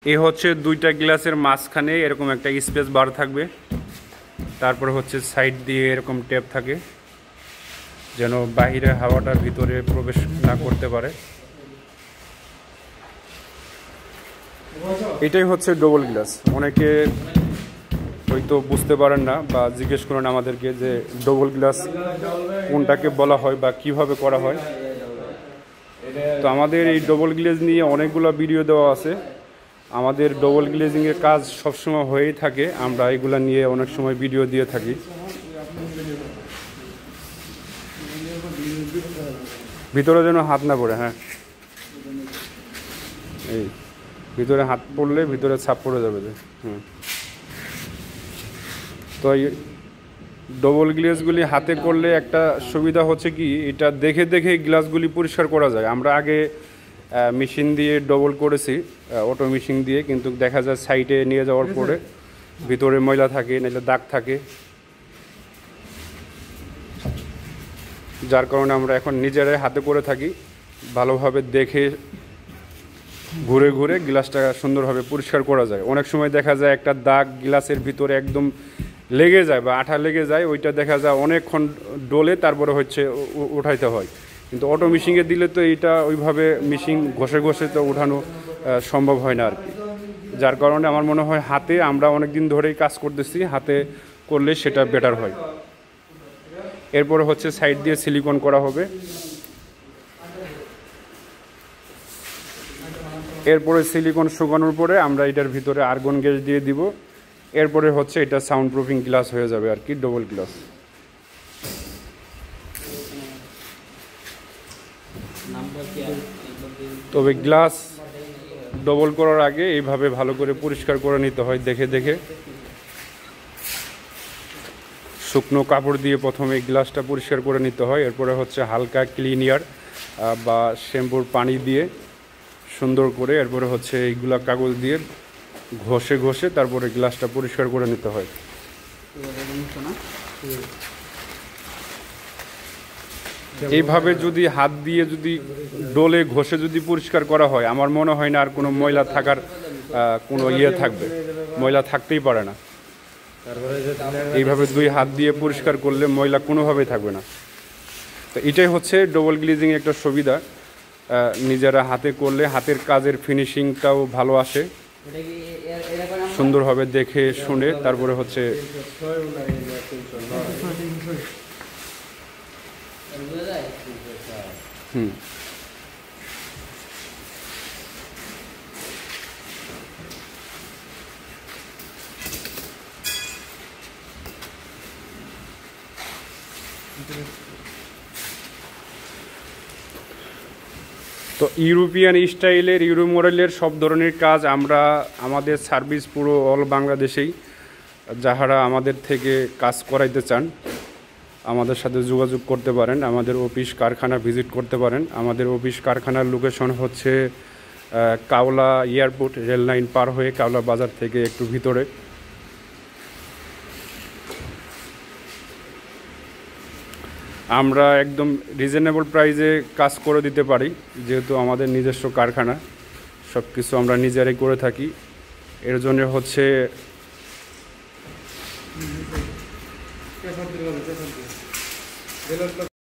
এই হচ্ছে দুইটা গ্লাসের মাঝখানে এরকম একটা স্পেস বার থাকবে, তারপর হচ্ছে সাইড দিয়ে এরকম টেপ থাকে যেন বাইরে হাওয়াটা ভিতরে প্রবেশ না করতে পারে। এটাই হচ্ছে ডবল গ্লাস। অনেকে হয়তো বুঝতে পারেন না বা জিজ্ঞেস করেন আমাদেরকে যে ডবল গ্লাস কোনটাকে বলা হয় বা কিভাবে করা হয়। তো আমাদের এই ডবল গ্লেজ নিয়ে অনেকগুলো ভিডিও দেওয়া আছে। আমাদের ডবল গ্লেজিংয়ের কাজ সবসময় হয়েই থাকে, আমরা এগুলা নিয়ে অনেক সময় ভিডিও দিয়ে থাকি। ভিতরে যেন হাত না পড়ে, হ্যাঁ এই ভিতরে হাত পড়লে ভিতরে ছাপ পড়ে যাবে যে। তো এই ডবল গ্লাসগুলি হাতে করলে একটা সুবিধা হচ্ছে কি, এটা দেখে দেখে গ্লাসগুলি পরিষ্কার করা যায়। আমরা আগে মেশিন দিয়ে ডবল করেছি, অটো মেশিন দিয়ে, কিন্তু দেখা যায় সাইডে নিয়ে যাওয়ার পরে ভিতরে ময়লা থাকে, নাহলে দাগ থাকে, যার কারণে আমরা এখন নিজেরাই হাতে করে থাকি। ভালোভাবে দেখে ঘুরে ঘুরে গ্লাসটা সুন্দরভাবে পরিষ্কার করা যায়। অনেক সময় দেখা যায় একটা দাগ গ্লাসের ভিতরে একদম লেগে যায় বা আঠা লেগে যায়, ওইটা দেখা যায় অনেকক্ষণ ডলে তারপরে হচ্ছে উঠাইতে হয়। কিন্তু অটো মেশিনে দিলে তো এইটা ওইভাবে মেশিন ঘষে ঘষে তো উঠানো সম্ভব হয় না আর কি। যার কারণে আমার মনে হয় হাতে, আমরা অনেক দিন ধরেই কাজ করতেছি, হাতে করলে সেটা বেটার হয়। এরপরে হচ্ছে সাইড দিয়ে সিলিকন করা হবে। এরপরে সিলিকন শুকানোর পরে আমরা এটার ভিতরে আর্গন গ্যাস দিয়ে দিব। এরপরে হচ্ছে এটা সাউন্ড প্রুফিং গ্লাস হয়ে যাবে আর কি, ডবল গ্লাস। তবে গ্লাস ডবল করার আগে এইভাবে ভালো করে পরিষ্কার করে নিতে হয় দেখে দেখে। শুকনো কাপড় দিয়ে প্রথমে গ্লাসটা পরিষ্কার করে নিতে হয়। এরপরে হচ্ছে হালকা ক্লিনিয়ার বা শ্যাম্পুর পানি দিয়ে সুন্দর করে, এরপরে হচ্ছে এইগুলা কাগজ দিয়ে ঘষে ঘষে তারপরে গ্লাসটা পরিষ্কার করে নিতে হয়। এইভাবে যদি হাত দিয়ে যদি ডলে ঘষে যদি পরিষ্কার করা হয়, আমার মনে হয় না আর কোনো ময়লা থাকার কোনো থাকবে, ময়লা থাকতেই পারে না। এইভাবে দুই হাত দিয়ে পরিষ্কার করলে ময়লা কোনোভাবেই থাকবে না। তো এটাই হচ্ছে ডবল গ্লেজিং একটা সুবিধা। নিজেরা হাতে করলে হাতের কাজের ফিনিশিংটাও ভালো আসে, সুন্দরভাবে দেখে শুনে তারপরে হচ্ছে তো ইউরোপিয়ান স্টাইলের, ইউরো মডেলের সব ধরনের কাজ আমরা আমাদের সার্ভিস পুরো অল বাংলাদেশেই। যাহারা আমাদের থেকে কাজ করাইতে চান আমাদের সাথে যোগাযোগ করতে পারেন, আমাদের অফিস কারখানা ভিজিট করতে পারেন। আমাদের অফিস কারখানার লোকেশন হচ্ছে কাওলা এয়ারপোর্ট, রেল লাইন পার হয়ে কাওলা বাজার থেকে একটু ভিতরে। আমরা একদম রিজনেবল প্রাইসে কাজ করে দিতে পারি, যেহেতু আমাদের নিজস্ব কারখানা, সব কিছু আমরা নিজেরাই করে থাকি। এর জন্য হচ্ছে